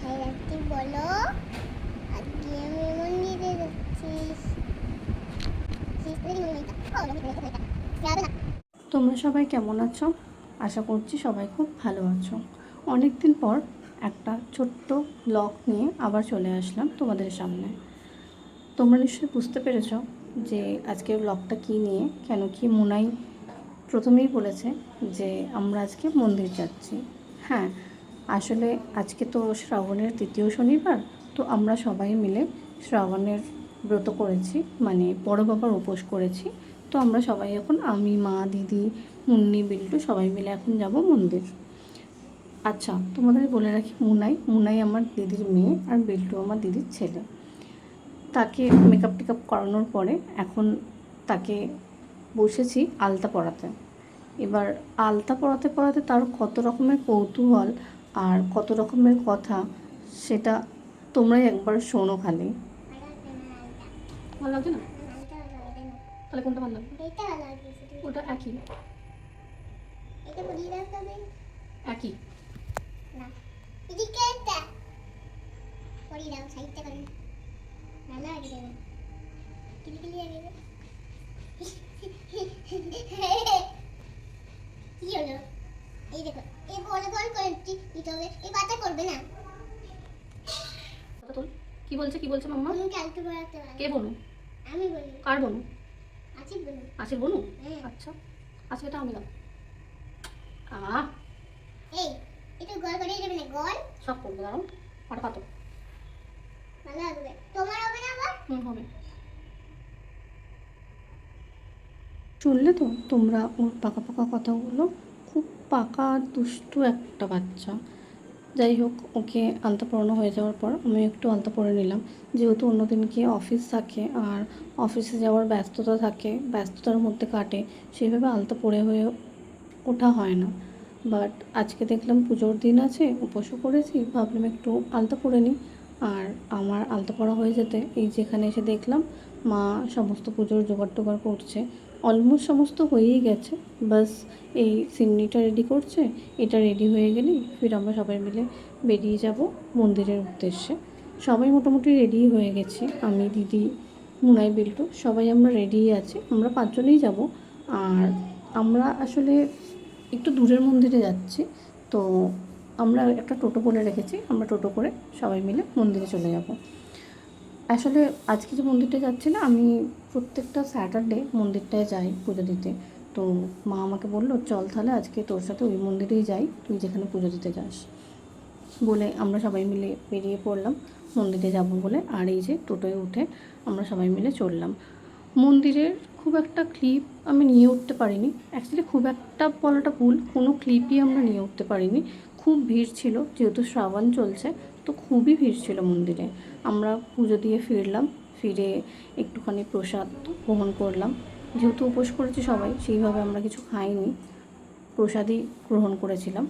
কোথায় যাচ্ছি বলো? আজকে আমি মন্দিরে যাচ্ছি। তোমরা সবাই কেমন আছো? আশা করছি সবাই খুব ভালো আছো। অনেক দিন পর একটা ছোট্ট ব্লগ নিয়ে আবার চলে আসলাম তোমাদের সামনে। তোমরা নিশ্চয়ই বুঝতে পেরেছো যে আজকের ব্লগটা কী নিয়ে, কেন কি মুনাই প্রথমেই বলেছে যে আমরা আজকে মন্দির যাচ্ছি। হ্যাঁ, আসলে আজকে তো শ্রাবণের তৃতীয় শনিবার, তো আমরা সবাই মিলে শ্রাবণের ব্রত করেছি, মানে বড় বাবার উপোস করেছি। তো আমরা সবাই এখন, আমি, মা, দিদি, মুন্নি, বিল্টু সবাই মিলে এখন যাব মন্দির। আচ্ছা, তোমাদের বলে রাখি, মুনাই আমার দিদির মেয়ে আর বিল্টু আমার দিদির ছেলে। তাকে মেকআপ টেকআপ করানোর পরে এখন তাকে বসেছি আলতা পরাতে। এবার আলতা পরাতে পরাতে তার কত রকমের কৌতূহল আর কত রকমের কথা, সেটা তোমরাই একবার শোনো খালি। ভালো লাগছে না? তাহলে কোনটা ভালো লাগবে? এটা লাগছে। ওটা একই। এটা বলি রাখতে হবে। একই না, এদিকে এটা পরি দাও, সাইডটা করি। ভালো লাগে না, কিলি কিলি লাগে। কি হলো? এই দেখো, এই বড় বড় করছি দিতে হবে। এই বাতা করবে না। তোল। কি বলছে মাম্মা? তুমি কালকে বলাতে পারো। কে বনু? আমি বলি। কার বনু? আছিস বনু। আসির বনু? হ্যাঁ। আচ্ছা, আচ্ছা, এটা আমি দাও। এই একটু গল করে যাবে না, গল সব করবো, দাঁড়াও। ওটা পাতো। ভালো লাগবে। তোমার হবে না আবার? হবে। শুনলে তো তোমরা ওর পাকা পাকা কথাগুলো? খুব পাকা দুষ্টু একটা বাচ্চা। যাই হোক, ওকে আলতা পরানো হয়ে যাওয়ার পর আমি একটু আলতা পরে নিলাম, যেহেতু অন্যদিনকে অফিস থাকে আর অফিসে যাওয়ার ব্যস্ততা থাকে, ব্যস্ততার মধ্যে কাটে, সেইভাবে আলতা পরে হয়ে ওঠা হয় না। বাট আজকে দেখলাম পুজোর দিন আছে, উপোসও করেছি, ভাবলাম একটু আলতা পরে নিই। আর আমার আলতা পরা হয়ে যেতে এই যেখানে এসে দেখলাম মা সমস্ত পুজোর জোগাড় টোগাড় করছে। অলমোস্ট সমস্ত হয়েই গেছে, বাস এই সিন্নিটা রেডি করছে। এটা রেডি হয়ে গেলেই ফির আমরা সবাই মিলে বেরিয়ে যাব মন্দিরের উদ্দেশ্যে। সবাই মোটামুটি রেডি হয়ে গেছি, আমি, দিদি, মুনাই, বিল্টু সবাই আমরা রেডিই আছি। আমরা 5 জনেই যাব। আর আমরা আসলে একটু দূরের মন্দিরে যাচ্ছি, তো আমরা একটা টোটো বলে রেখেছি, আমরা টোটো করে সবাই মিলে মন্দিরে চলে যাব। আসলে আজকে যে মন্দিরটা যাচ্ছি না, আমি প্রত্যেকটা স্যাটারডে মন্দিরটায় যাই পুজো দিতে। তো মা আমাকে বললো, চল তাহলে আজকে তোর সাথে ওই মন্দিরেই যাই, তুই যেখানে পুজো দিতে যাস। বলে আমরা সবাই মিলে বেরিয়ে পড়লাম মন্দিরে যাব বলে। আর এই যে টোটোয় উঠে আমরা সবাই মিলে চললাম মন্দিরের। খুব একটা ক্লিপ আমি নিয়ে উঠতে পারিনি, অ্যাকচুয়ালি খুব একটা বলাটা ভুল, কোনো ক্লিপই আমরা নিয়ে উঠতে পারিনি। খুব ভিড় ছিল, যেহেতু শ্রাবণ চলছে, তো খুবই ভিড় ছিল মন্দিরে। আমরা পুজো দিয়ে ফিরলাম, ফিরে একটুখানি প্রসাদ গ্রহণ করলাম। যেহেতু উপোস করেছি সবাই, সেইভাবে আমরা কিছু খাইনি, প্রসাদই গ্রহণ করেছিলাম।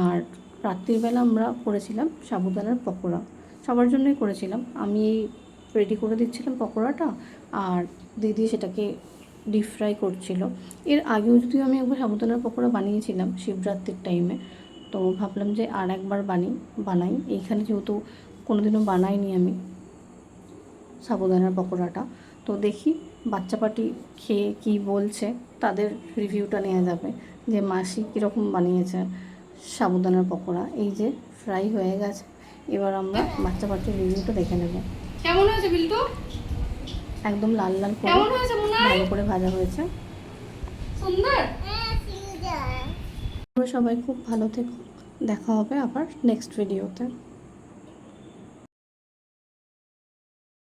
আর রাত্রিবেলা আমরা করেছিলাম সাবুদানার পকোড়া, সবার জন্যই করেছিলাম। আমি রেডি করে দিচ্ছিলাম পকোড়াটা, আর দিদি সেটাকে ডিপ ফ্রাই করছিল। এর আগেও যদিও আমি একবার সাবুদানার পকোড়া বানিয়েছিলাম শিবরাত্রির টাইমে, তো ভাবলাম যে আর একবার বানাই। এইখানে যেহেতু কোনোদিনও বানাইনি আমি সাবুদানার পকোড়াটা, তো দেখি বাচ্চা পাটি খেয়ে কী বলছে, তাদের রিভিউটা নেওয়া যাবে যে মাসি কীরকম বানিয়েছে সাবুদানার পকোড়া। এই যে ফ্রাই হয়ে গেছে, এবার আমরা বাচ্চা পাটির রিভিউটা দেখে নেব। কেমন হয়েছে বিল্টু? একদম লাল লাল করে কেমন হয়েছে মুনাই? ভালো করে ভাজা হয়েছে। সুন্দর। হ্যাঁ, সুন্দর। তোমরা সবাই খুব ভালো থেকো, দেখা হবে আবার নেক্সট ভিডিওতে।